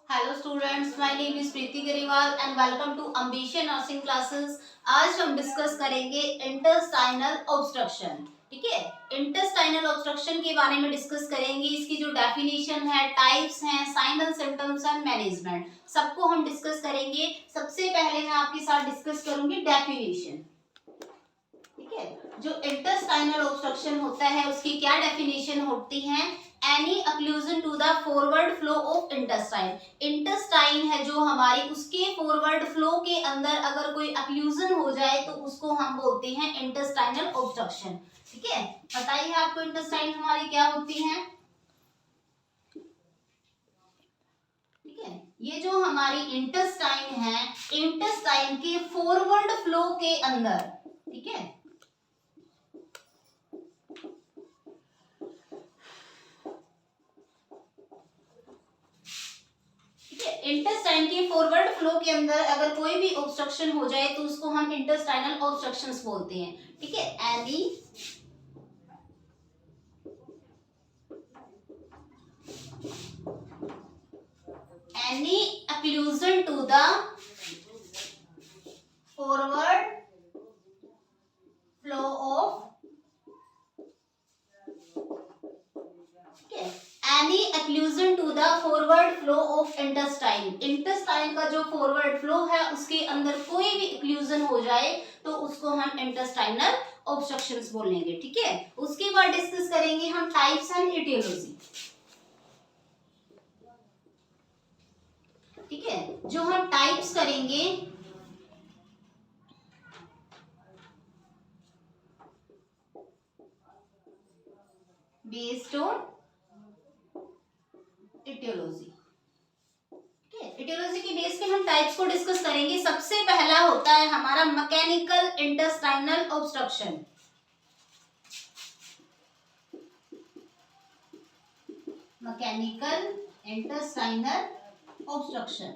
Hello students, my name is Preeti Garewal and welcome to Ambition nursing classes. आज हम discuss करेंगे intestinal obstruction. ठीक है, इंटेस्टाइनल ऑब्स्ट्रक्शन के बारे में डिस्कस करेंगे। इसकी जो डेफिनेशन है, टाइप्स हैं, sign and symptoms and management, सबको हम डिस्कस करेंगे। सबसे पहले मैं आपके साथ डिस्कस करूंगी डेफिनेशन। ठीक है, जो इंटेस्टाइनल ऑब्स्ट्रक्शन होता है उसकी क्या डेफिनेशन होती है? Any occlusion to the forward flow of intestine. Intestine है जो हमारी, उसके फॉरवर्ड फ्लो के अंदर अगर कोई अक्लूजन हो जाए तो उसको हम बोलते हैं इंटेस्टाइनल ऑब्स्ट्रक्शन। ठीक है, बताइए आपको इंटेस्टाइन हमारी क्या होती है? ठीक है, ये जो हमारी इंटेस्टाइन है, इंटेस्टाइन के फॉरवर्ड फ्लो के अंदर, ठीक है, इंटेस्टाइन के फॉरवर्ड फ्लो के अंदर अगर कोई भी ऑब्स्ट्रक्शन हो जाए तो उसको हम इंटेस्टाइनल ऑब्स्ट्रक्शंस बोलते हैं। ठीक है, any occlusion to the forward flow of, any occlusion to the forward flow of intestine. Intestine का जो फॉरवर्ड फ्लो है उसके अंदर कोई भी अक्लूजन हो जाए तो उसको हम इंटेस्टाइनल ऑब्स्ट्रक्शंस बोलेंगे। ठीक है, उसके बाद डिस्कस करेंगे हम टाइप्स एंड इटियोलॉजी। ठीक है, जो हम टाइप्स करेंगे, बेस्ड ऑन इटियोलॉजी। इटियोलॉजी के बेस पे हम टाइप्स को डिस्कस करेंगे। सबसे पहला होता है हमारा mechanical intestinal obstruction. Mechanical intestinal obstruction,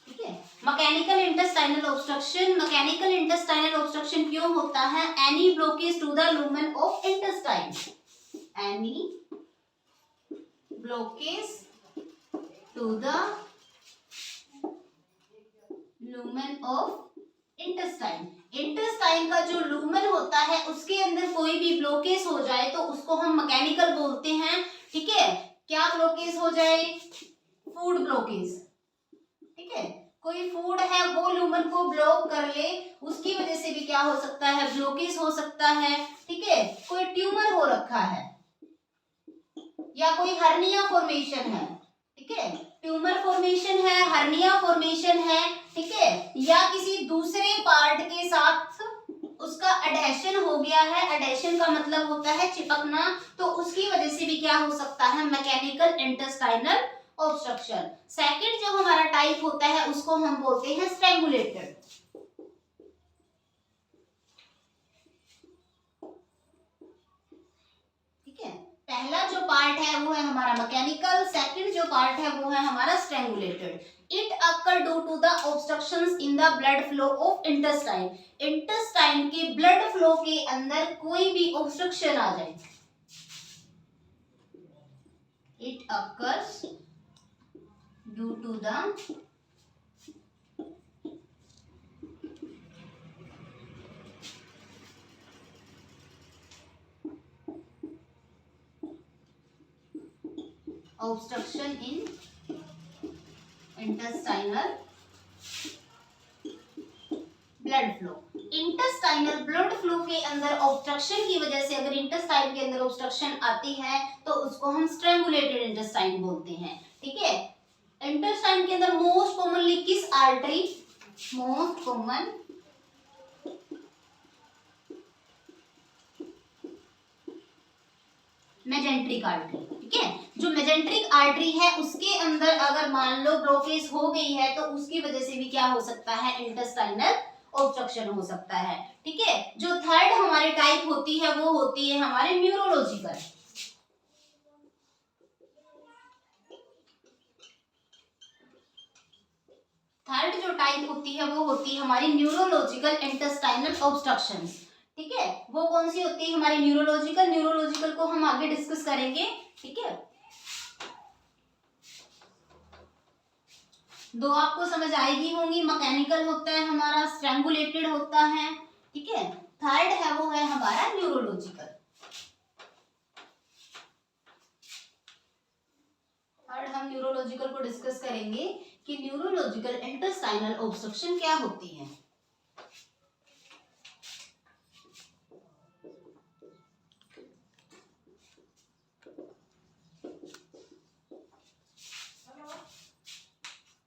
ठीक है। Mechanical intestinal obstruction, mechanical intestinal obstruction क्यों होता है? Any blockage to the lumen of intestine, any blockage to the lumen of intestine। Intestine का जो लूमेन होता है उसके अंदर कोई भी ब्लॉकेज हो जाए तो उसको हम मैकेनिकल बोलते हैं। ठीक है, क्या ब्लॉकेज हो जाए? Food blockage. ठीक है, कोई फूड है वो लूमेन को ब्लॉक कर ले, उसकी वजह से भी क्या हो सकता है? ब्लॉकेज हो सकता है। ठीक है, कोई ट्यूमर हो रखा है या कोई हर्निया फॉर्मेशन है, ठीक है, ट्यूमर फॉर्मेशन है, हर्निया फॉर्मेशन है, ठीक है, या किसी दूसरे पार्ट के साथ उसका एडेशन हो गया है। एडेशन का मतलब होता है चिपकना, तो उसकी वजह से भी क्या हो सकता है? Mechanical intestinal obstruction. सेकंड जो हमारा टाइप होता है उसको हम बोलते हैं स्ट्रैंगुलेटेड। पहला जो पार्ट है वो है हमारा मैकेनिकल, सेकंड जो पार्ट है वो है हमारा strangulated. It occur due to the obstructions in the blood flow of intestine. Intestine के ब्लड फ्लो के अंदर कोई भी ऑब्स्ट्रक्शन आ जाए, it occurs due to the obstruction in intestinal blood flow. Intestinal blood flow के अंदर ऑब्स्ट्रक्शन की वजह से अगर इंटेस्टाइन के अंदर ऑब्स्ट्रक्शन आती है तो उसको हम स्ट्रैंगुलेटेड इंटेस्टाइन बोलते हैं। ठीक है, इंटेस्टाइन के अंदर मोस्ट कॉमनली किस artery, most common mesenteric artery. ठीक है, जो मेजेंट्रिक आर्टरी है उसके अंदर अगर मान लो ब्लॉकेज हो गई है तो उसकी वजह से भी क्या हो सकता है? इंटेस्टाइनल ऑब्स्ट्रक्शन हो सकता है। ठीक है, जो थर्ड हमारी टाइप होती है वो होती है हमारे न्यूरोलॉजिकल। थर्ड जो टाइप होती है वो होती है हमारी न्यूरोलॉजिकल इंटेस्टाइनल ऑब्स्ट्रक्शंस। ठीक है, वो कौन सी होती है हमारी न्यूरोलॉजिकल को हम आगे डिस्कस करेंगे। ठीक है, दो आपको समझ आएगी होंगी, मैकेनिकल होता है हमारा, स्ट्रैंगुलेटेड होता है। ठीक है, थर्ड है वो है हमारा न्यूरोलॉजिकल। थर्ड हम न्यूरोलॉजिकल को डिस्कस करेंगे कि न्यूरोलॉजिकल इंटेस्टाइनल ऑब्स्ट्रक्शन क्या होती है।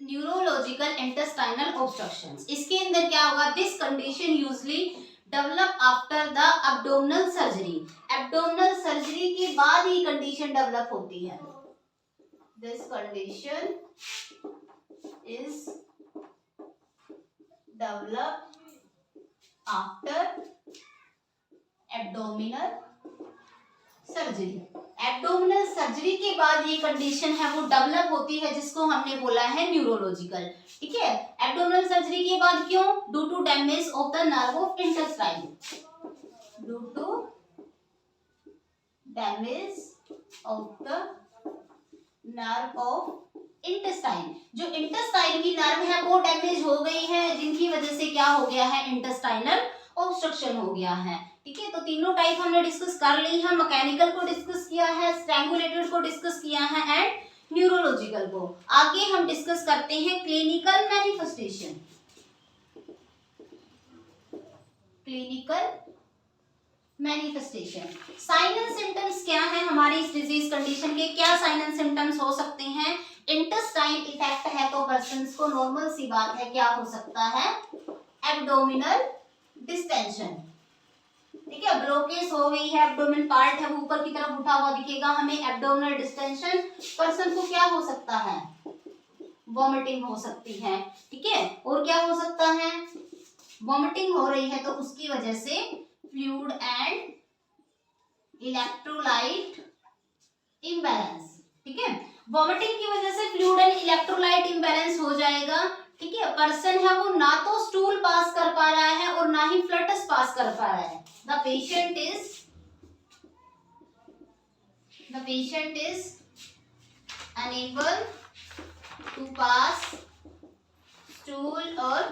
न्यूरोलॉजिकल इंटेस्टाइनल ऑब्स्ट्रक्शंस, इसके अंदर क्या होगा, this condition usually develop after the abdominal surgery. Abdominal surgery के बाद ही कंडीशन डेवलप होती है। This condition is develop after abdominal surgery. Abdominal surgery के बाद ये कंडीशन है वो डेवलप होती है, जिसको हमने बोला है न्यूरोलॉजिकल। ठीक है, एब्डोमिनल सर्जरी के बाद क्यों, due to damage of the nerve of intestine, due to damage of the nerve of intestine. जो इंटेस्टाइन की नर्व है वो डैमेज हो गई है, जिनकी वजह से क्या हो गया है, इंटेस्टाइनल ऑब्स्ट्रक्शन हो गया है। ठीक है, तो तीनों टाइप हमने डिस्कस कर ली है, मैकेनिकल को डिस्कस किया है, स्ट्रैंगुलेटेड को डिस्कस किया है एंड न्यूरोलॉजिकल को। आगे हम डिस्कस करते हैं clinical manifestation. Clinical manifestation, sign and symptoms क्या है हमारी इस डिजीज कंडीशन के, क्या साइन एंड सिम्टम्स हो सकते हैं। इंटेस्टाइन इफेक्ट है तो पर्सन को नॉर्मल सी बात है क्या हो सकता है, एब्डोमिनल डिस्टेंशन। ठीक है, ब्लोकेज हो गई है, एब्डोमिन पार्ट है वो ऊपर की तरफ उठा हुआ दिखेगा हमें, एब्डोमिनल डिस्टेंशन। पर्सन को क्या हो सकता है, वॉमिटिंग हो सकती है। ठीक है, और क्या हो सकता है, वॉमिटिंग हो रही है तो उसकी वजह से फ्लूइड एंड इलेक्ट्रोलाइट इम्बैलेंस। ठीक है, वॉमिटिंग की वजह से फ्लूइड एंड इलेक्ट्रोलाइट इम्बैलेंस हो जाएगा। ठीक है, पर्सन है वो ना तो स्टूल पास कर पा रहा है और ना ही फ्लटस पास कर पा रहा है। The patient is unable to pass stool और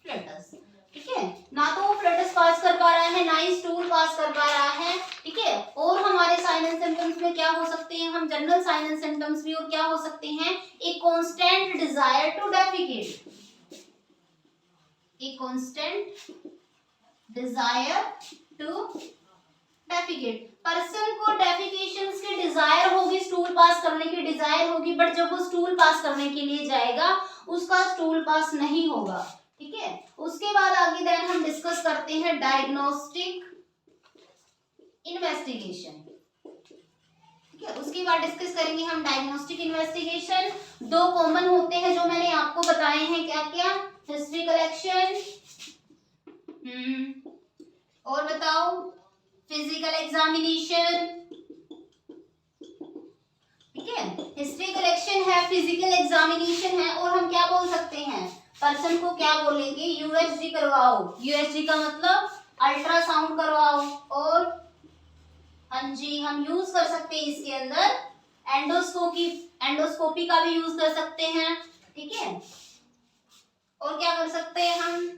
flutters। ठीक है, ना तो वो फ्लटस पास कर पा रहा है ना ही स्टूल पास कर पा रहा है। ठीक है, और हमारे साइन एंड सिम्टम्स में क्या हो सकते हैं, हम जनरल साइन एंड सिम्टम्स भी और क्या हो सकते हैं, a constant desire to defecate, a constant desire to defecate. Person को डेफिकेशंस की डिजायर होगी, स्टूल पास करने की डिजायर होगी, बट जब वो स्टूल पास करने के लिए जाएगा उसका स्टूल पास नहीं होगा। ठीक है, उसके बाद आगे देन हम डिस्कस करते हैं डायग्नोस्टिक इन्वेस्टिगेशन। ठीक है, उसके बाद डिस्कस करेंगे हम डायग्नोस्टिक इन्वेस्टिगेशन। दो कॉमन होते हैं जो मैंने आपको बताए हैं, क्या क्या, हिस्ट्री कलेक्शन और बताओ फिजिकल एग्जामिनेशन। ठीक है, हिस्ट्री कलेक्शन है, फिजिकल एग्जामिनेशन है, और हम क्या बोल सकते हैं, पर्सन को क्या बोलेंगे, यूएसजी करवाओ। यूएसजी का मतलब अल्ट्रासाउंड करवाओ, और हाँ जी हम यूज कर सकते हैं इसके अंदर एंडोस्कोपी का भी यूज कर सकते हैं। ठीक है, और क्या कर सकते हैं हम,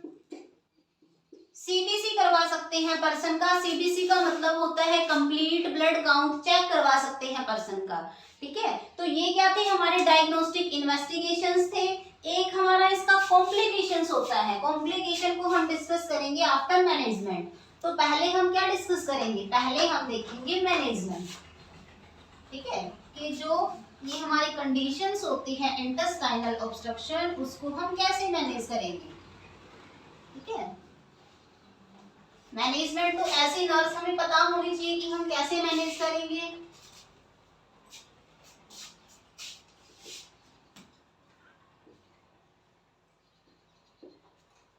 सीबीसी करवा सकते हैं पर्सन का। सीबीसी का मतलब होता है कंप्लीट ब्लड काउंट चेक करवा सकते हैं पर्सन का। ठीक है, तो ये क्या थे हमारे डायग्नोस्टिक इन्वेस्टिगेशंस थे। एक हमारा इसका कॉम्प्लिकेशंस होता है, कॉम्प्लिकेशन को हम डिस्कस करेंगे आफ्टर मैनेजमेंट। तो पहले हम क्या डिस्कस करेंगे, पहले हम देखेंगे मैनेजमेंट। ठीक है, कि जो ये हमारी कंडीशंस होती है इंटेस्टाइनल ऑब्स्ट्रक्शन, उसको हम कैसे मैनेज करेंगे। ठीक है, मैनेजमेंट तो ऐसे नर्स हमें पता होनी चाहिए कि हम कैसे मैनेज करेंगे।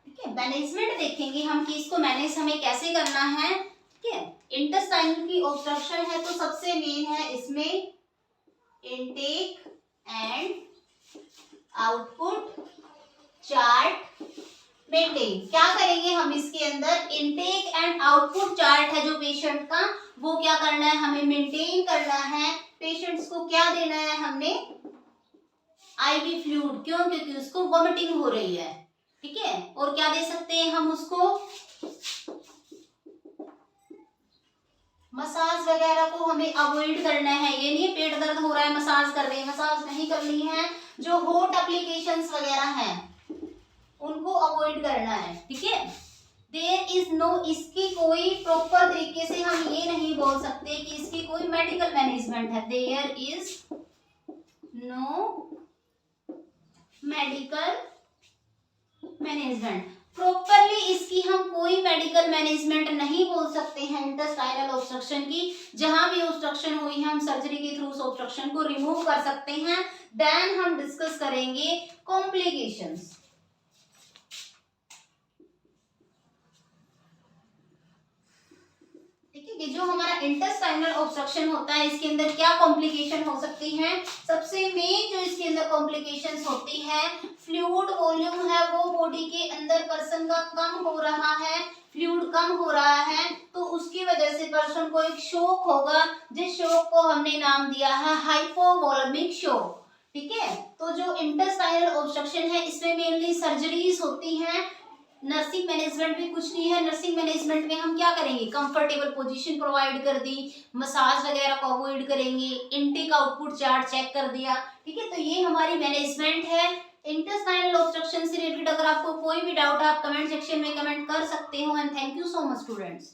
ठीक है, मैनेजमेंट देखेंगे हम कि इसको मैनेज हमें कैसे करना है। ठीक है, इंटेस्टाइनल की ऑब्स्ट्रक्शन है तो सबसे मेन है इसमें intake and output chart maintain. क्या करेंगे हम इसके अंदर, इनटेक एंड आउटपुट चार्ट है जो पेशेंट का, वो क्या करना है हमें मेंटेन करना है। पेशेंट्स को क्या देना है हमने, आईवी फ्लूइड, क्यों, क्योंकि उसको वोमिटिंग हो रही है, ठीक है। और क्या दे सकते हैं हम उसको, मसाज वगैरह को हमें अवॉइड करना है। ये नहीं पेट दर्द हो रहा है मसाज कर रहे हैं, मसाज नहीं करनी है। जो हॉट एप्लीकेशंस वगैरह हैं उनको अवॉइड करना है, ठीक है। देयर इज नो, इसकी कोई प्रॉपर तरीके से हम ये नहीं बोल सकते कि इसकी कोई मेडिकल मैनेजमेंट है। There is no medical management, properly इसकी हम कोई मेडिकल मैनेजमेंट नहीं बोल सकते हैं इंटेस्टाइनल ऑब्स्ट्रक्शन की। जहां भी ऑब्स्ट्रक्शन हुई है हम सर्जरी के थ्रू उस ऑब्स्ट्रक्शन को रिमूव कर सकते हैं। देन हम डिस्कस करेंगे कॉम्प्लिकेशंस। ठीक है, कि जो हमारा इंटेस्टाइनल ऑब्स्ट्रक्शन होता है इसके अंदर क्या कॉम्प्लिकेशन हो सकती हैं। सबसे मेन जो इसके अंदर कॉम्प्लिकेशंस होती है, फ्लूइड वॉल्यूम है वो बॉडी के अंदर पर्सन का कम हो रहा है, फ्लूइड कम हो रहा है, तो उसकी वजह से पर्सन को एक शॉक होगा, जिस शॉक को हमने नाम दिया है हाइपोवोलेमिक शॉक, ठीक है। तो जो इंटेस्टाइनल ऑब्स्ट्रक्शन है इसमें मेनली सर्जरीज होती हैं, नर्सिंग मैनेजमेंट भी कुछ नहीं है। नर्सिंग मैनेजमेंट में हम क्या करेंगे, कंफर्टेबल पोजीशन प्रोवाइड कर दी, मसाज वगैरह को अवॉइड करेंगे, इनटेक आउटपुट चार्ट चेक कर दिया, ठीक है। तो ये हमारी मैनेजमेंट है इंटेस्टाइनल ऑब्स्ट्रक्शन से रिलेटेड। अगर आपको कोई भी डाउट है आप कमेंट सेक्शन में कमेंट कर सकते हो। And thank you so much students.